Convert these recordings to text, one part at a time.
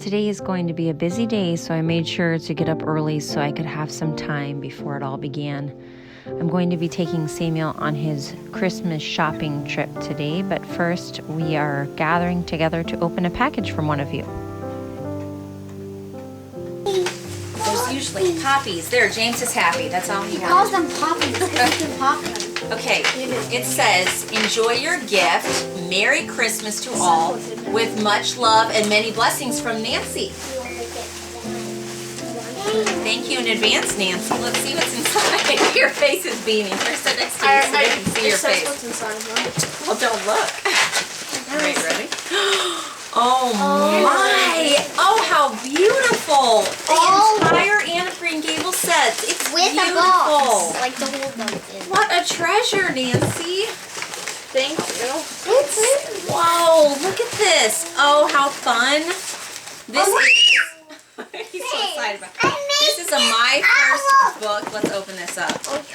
Today is going to be a busy day, so I made sure to get up early so I could have some time before it all began. I'm going to be taking Samuel on his Christmas shopping trip today, but first we are gathering together to open a package from one of you. There's usually poppies. There, James is happy. That's all he calls has. them poppies. Okay, it says, enjoy your gift. Merry Christmas to all, with much love and many blessings from Nancy. Thank you in advance, Nancy. Let's see what's inside. Your face is beaming. First, sit next to you so they can see your face. What's inside. Well, don't look. All right, ready? Oh my! Oh, how beautiful! The entire Anne of Green Gables set. It's with beautiful. a box, like the whole box. What a treasure, Nancy! Thank you. Whoa! Look at this. Oh, how fun! This is. He's so excited about it. This is my first book. Let's open this up. Look at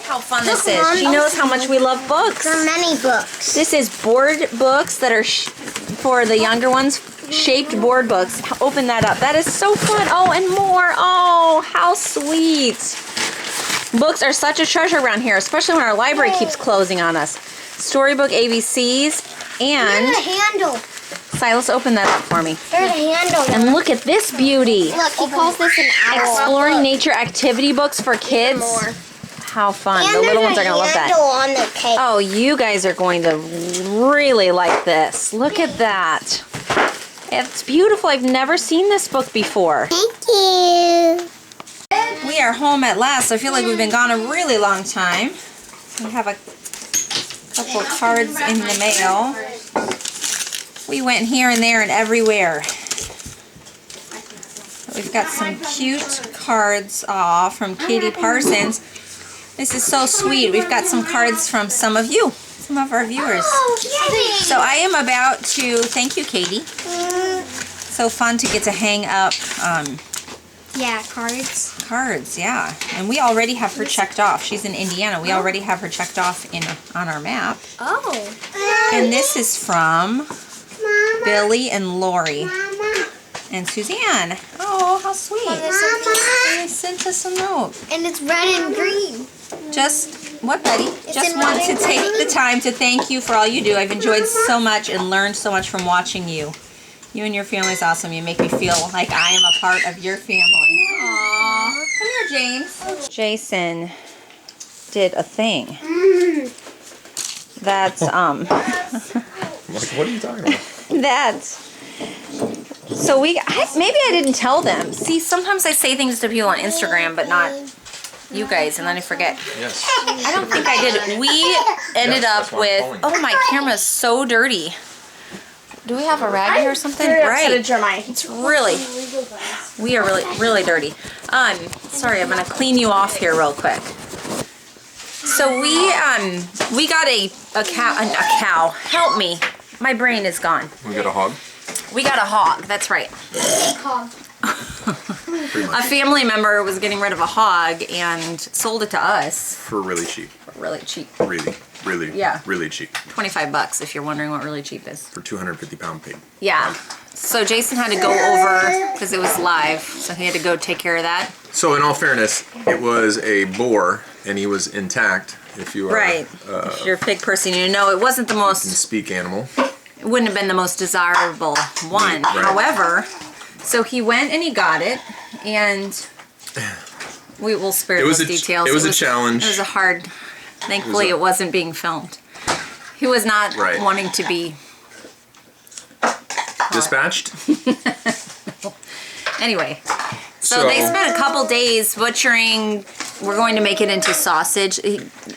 how fun this is. She knows how much we love books. There are many books. This is board books that are for the younger ones. Shaped board books. Open that up. That is so fun. Oh, and more. Oh, how sweet. Books are such a treasure around here, especially when our library keeps closing on us. Storybook ABCs and... There's a handle. Silas, open that up for me. There's a handle. And look at this beauty. Look, he calls this an owl. Exploring nature activity books for kids. How fun. And the little ones are going to love that. on the cake. Oh, you guys are going to really like this. Look at that. It's beautiful. I've never seen this book before. Thank you. We are home at last. I feel like we've been gone a really long time. We have a couple cards in the mail. We went here and there and everywhere. We've got some cute cards from Katie Parsons. This is so sweet. We've got some cards from some of you, some of our viewers. So I am about to, thank you, Katie. So fun to get to hang up Yeah, cards. cards, yeah. And we already have her checked off. She's in Indiana. We already have her checked off on our map. Oh. And this is from Billy and Lori and Suzanne. Oh, how sweet. They sent us a note. And it's red and green. Just, what, Betty? Just want to take the time to thank you for all you do. I've enjoyed so much and learned so much from watching you. You and your family is awesome. You make me feel like I am a part of your family. Aww. Come here, James. Jason did a thing. That's, What are you talking about? So maybe I didn't tell them. See, sometimes I say things to people on Instagram, but not you guys, and then I forget. Yes. I don't think I did. We ended up with, oh, my camera is so dirty. Do we have a rag here or something? Right. It's really, we are really dirty. Sorry, I'm gonna clean you off here real quick. So we got a cow. Help me. My brain is gone. We got a hog? We got a hog, that's right. A family member was getting rid of a hog and sold it to us. For really cheap. Really cheap. Really cheap. 25 bucks if you're wondering what really cheap is. For 250-pound pig. Yeah. So Jason had to go over because it was live, so he had to go take care of that. So in all fairness, it was a boar and he was intact. If you are Right. If you're a pig person, you know it wasn't the can most, speak animal. it wouldn't have been the most desirable one. Right. However, so he went and he got it, and we will spare those details. It was a challenge. It was a hard, thankfully it wasn't being filmed. He was not wanting to be dispatched. Anyway, so they spent a couple days butchering. We're going to make it into sausage,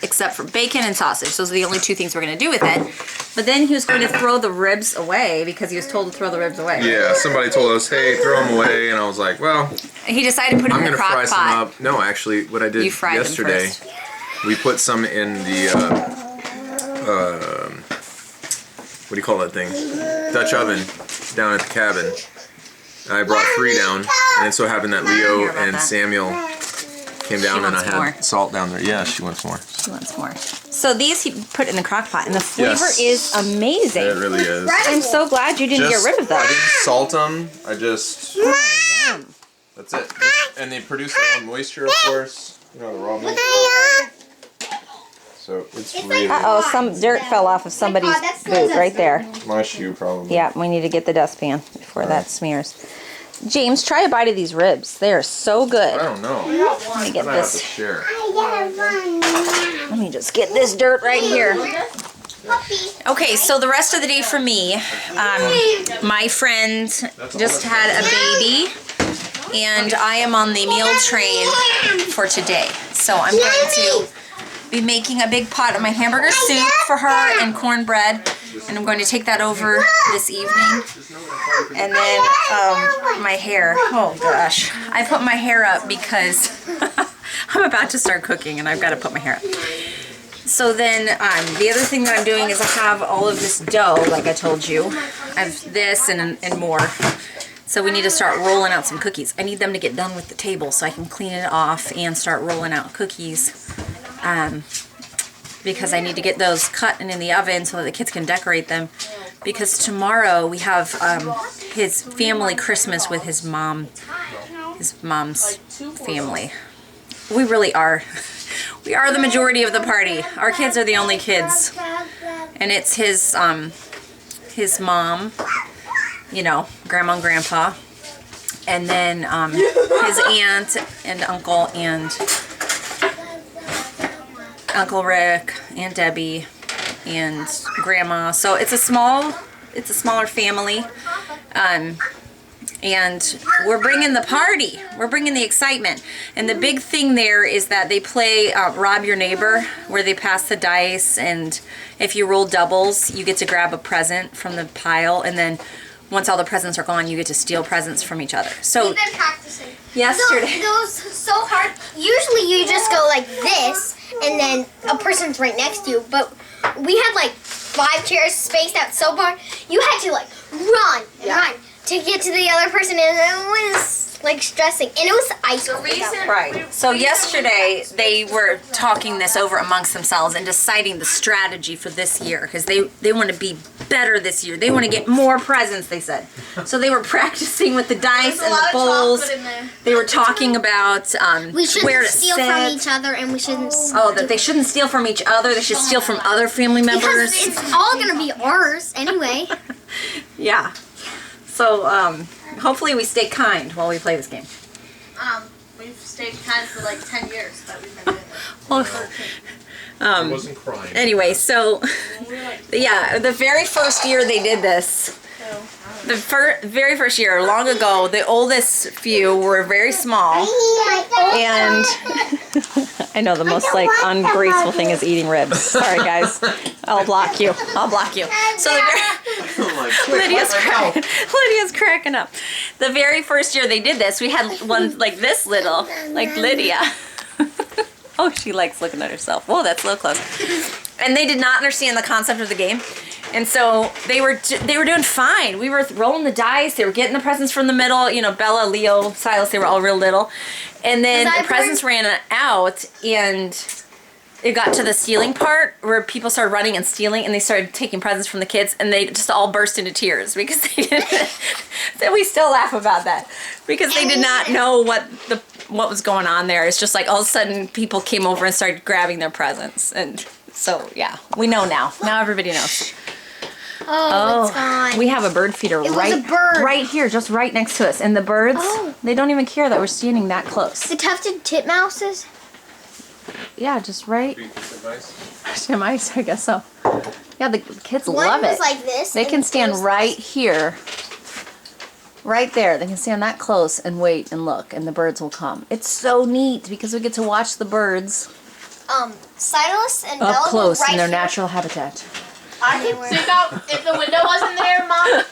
except for bacon and sausage. Those are the only two things we're going to do with it. But then he was going to throw the ribs away because he was told to throw the ribs away. Yeah, somebody told us, hey, throw them away. And I was like, well. He decided to put them in the crock pot. I'm going to fry some up. No, actually, what I did yesterday, we put some in the, what do you call that thing? Dutch oven down at the cabin. I brought 3 down, and it so happened that Leo and Samuel came down and I had salt down there. Yeah, she wants more. She wants more. So these he put in the crock pot, and the flavor is amazing. It really is. I'm so glad you didn't get rid of I those. didn't salt them. I just... Yum. That's it. And they produce their own moisture, of course. You know, the raw moisture. So it's really... Uh-oh, some dirt fell off of somebody's boot right there. My shoe, probably. Yeah, we need to get the dustpan before that smears. James, try a bite of these ribs. They are so good. I don't know. Let me get I have to this. share. Let me just get this dirt right here. Okay, so the rest of the day for me, my friend just had a baby, and I am on the meal train for today. So I'm going to be making a big pot of my hamburger soup for her and cornbread, and I'm going to take that over this evening. And then my hair, oh gosh, I put my hair up because I'm about to start cooking and I've got to put my hair up. So then the other thing that I'm doing is I have all of this dough, like I told you. I have this and more. So we need to start rolling out some cookies. I need them to get done with the table so I can clean it off and start rolling out cookies. Because I need to get those cut and in the oven so that the kids can decorate them. Because tomorrow we have his family Christmas with his mom's family. We really are. We are the majority of the party. Our kids are the only kids. And it's his mom, you know, grandma and grandpa. And then his aunt and uncle and Uncle Rick, Aunt Debbie, and Grandma. So it's a smaller family, and we're bringing the party. We're bringing the excitement. And the big thing there is that they play Rob Your Neighbor, where they pass the dice, and if you roll doubles, you get to grab a present from the pile, and then once all the presents are gone, you get to steal presents from each other. So we've been practicing. Yesterday. It goes so hard. Usually you just go like this, and then a person's right next to you. But we had like 5 chairs spaced out so far. You had to like run and run to get to the other person, and it was like stressing. And it was ice cream. Right. So yesterday they were talking this over amongst themselves and deciding the strategy for this year because they want to be better this year. They want to get more presents, they said. So they were practicing with the dice and the bowls. They were talking about We shouldn't where to steal sit. from each other, and we shouldn't. Oh, that they shouldn't steal from each other. They should steal from other family members. Because it's all gonna be ours anyway. Yeah. So hopefully we stay kind while we play this game. We've stayed kind for like 10 years, but we've never done it. Well, I wasn't crying. anyway, so yeah, the very first year they did this, the very first year, long ago, the oldest few were very small, and I know the most like ungraceful thing is eating ribs. Sorry guys, I'll block you. I'll block you. So Lydia's cracking up. The very first year they did this, we had one like this little, like Lydia. Oh, she likes looking at herself. Whoa, that's a little close. And they did not understand the concept of the game. And so they were doing fine. We were rolling the dice. They were getting the presents from the middle. You know, Bella, Leo, Silas, they were all real little. And then the presents ran out, and it got to the stealing part where people started running and stealing, and they started taking presents from the kids, and they just all burst into tears because they didn't. So we still laugh about that because they did not know what was going on there. It's just like all of a sudden people came over and started grabbing their presents, and so yeah, we know now. Now everybody knows. Oh, it's gone. We have a bird feeder right here, just right next to us. And the birds, they don't even care that we're standing that close. The tufted titmouses? Yeah, just right. Mice, I guess so. Yeah, the kids love it. One was like this. They can stand right here. Right there. They can stand that close and wait and look, and the birds will come. It's so neat because we get to watch the birds Silas and up Bella close right in their here. natural habitat. I can stick out if the window wasn't there, Mom.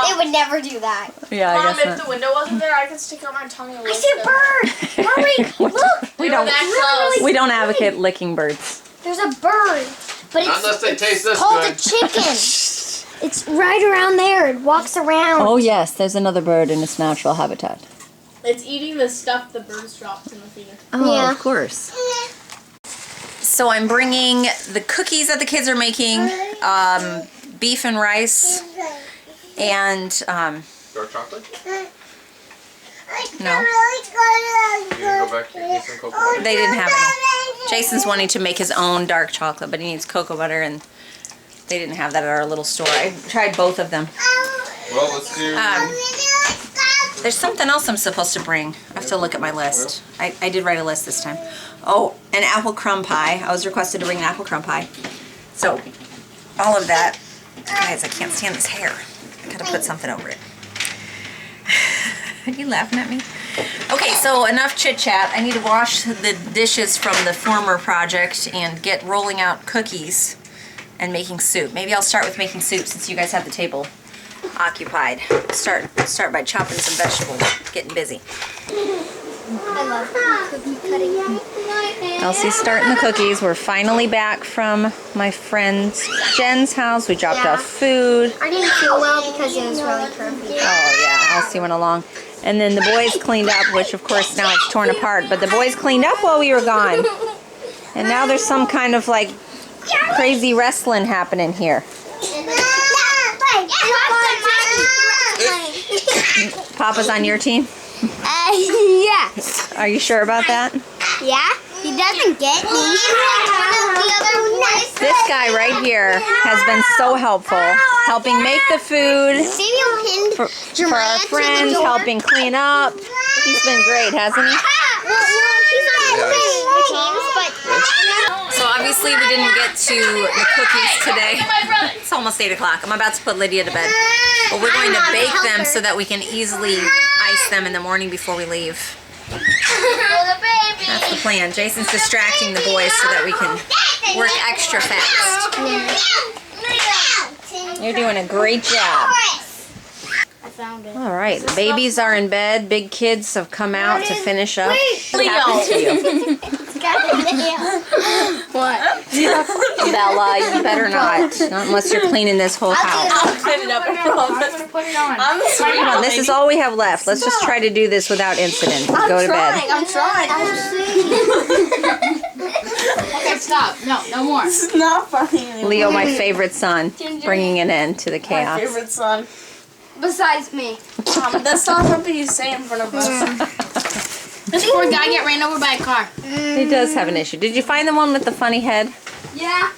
They would never do that. Yeah, Mom, I guess if not. the window wasn't there, I could stick out my tongue and I see a bird! Hurry! Look! We don't. that close. We don't advocate licking birds. There's a bird. But Not unless they taste this called good. a chicken. It's right around there. It walks around. Oh yes, there's another bird in its natural habitat. It's eating the stuff the birds dropped in the feeder. Oh, Yeah. of course. so I'm bringing the cookies that the kids are making, beef and rice, and Dark chocolate? no, You didn't go back and get some cocoa butter? they didn't have any. Jason's wanting to make his own dark chocolate, but he needs cocoa butter, and they didn't have that at our little store. I tried both of them. Well, let's do... There's something else I'm supposed to bring. I have to look at my list. I did write a list this time. Oh, an apple crumb pie. I was requested to bring an apple crumb pie. So, all of that. Guys, I can't stand this hair. I gotta put something over it. Are you laughing at me? Okay, so enough chit chat. I need to wash the dishes from the former project and get rolling out cookies and making soup. Maybe I'll start with making soup since you guys have the table occupied. Start by chopping some vegetables. Getting busy. I love cookie cutting. Elsie's starting the cookies. We're finally back from my friend Jen's house. We dropped off food. I didn't feel well because it was really curvy. Oh yeah, Elsie went along. And then the boys cleaned up, which of course now it's torn apart. But the boys cleaned up while we were gone. And now there's some kind of like crazy wrestling happening here. Papa's on your team? Yeah. Are you sure about that? Yeah? He doesn't get me. This guy right here has been so helpful, helping make the food for our friends, helping clean up. He's been great, hasn't he? So obviously we didn't get to the cookies today. It's almost 8 o'clock. I'm about to put Lydia to bed. But we're going to bake them so that we can easily ice them in the morning before we leave. That's the plan. Jason's distracting the boys so that we can work extra fast. You're doing a great job. I found it. All right, the babies are in bed. Big kids have come out to finish up. What happened to you? What? Bella, you better not unless you're cleaning this whole house. I'll clean it up and put it on. I'm sorry. Come on, this is all we have left. Let's just try to do this without incident. Go to bed. I'm trying. Okay, stop. No more. It's not funny anymore. Leo, my favorite son, bringing an end to the My chaos. favorite son. Besides me. That's not something you say in front of us. This poor guy get ran over by a car. He does have an issue. Did you find the one with the funny head? Yeah.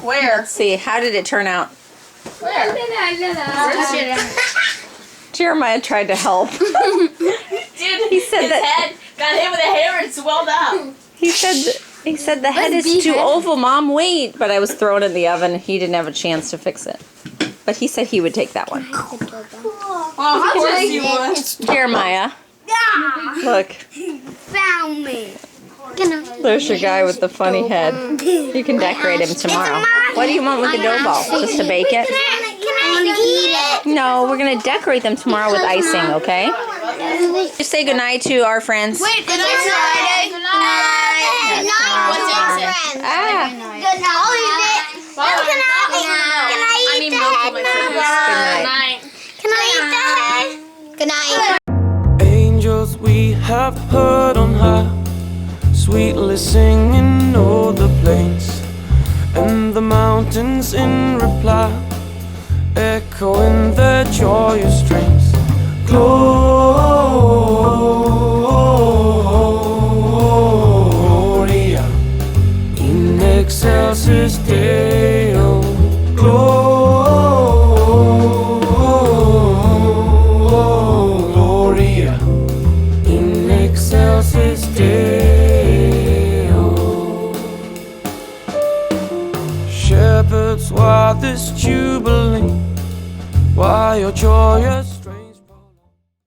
Where? Let's see, how did it turn out? Where? Jeremiah tried to help. Dude, He said his that- head got hit with a hair and swelled up. He said the head is too oval, Mom. Wait, but I was throwing it in the oven. He didn't have a chance to fix it. But he said he would take that one. Well, of course you would. Jeremiah, look, Found me. there's your guy with the funny head. You can decorate him tomorrow. What do you want with the dough ball? Just to bake it? I want to eat it. No, we're gonna decorate them tomorrow with icing, okay? Just say goodnight to our friends. Wait, good night, Friday. Good night. Good night. What day is it? Ah, Good night. I'll eat it. No, can I eat the head? Can I eat the head? Good night. Angels we have heard on high, sweetly singing o'er the plains, and the mountains in reply, echoing their joyous strains. Gloria in excelsis Deo. Gloria in excelsis Deo. Shepherds, why this jubilee? Why your joyous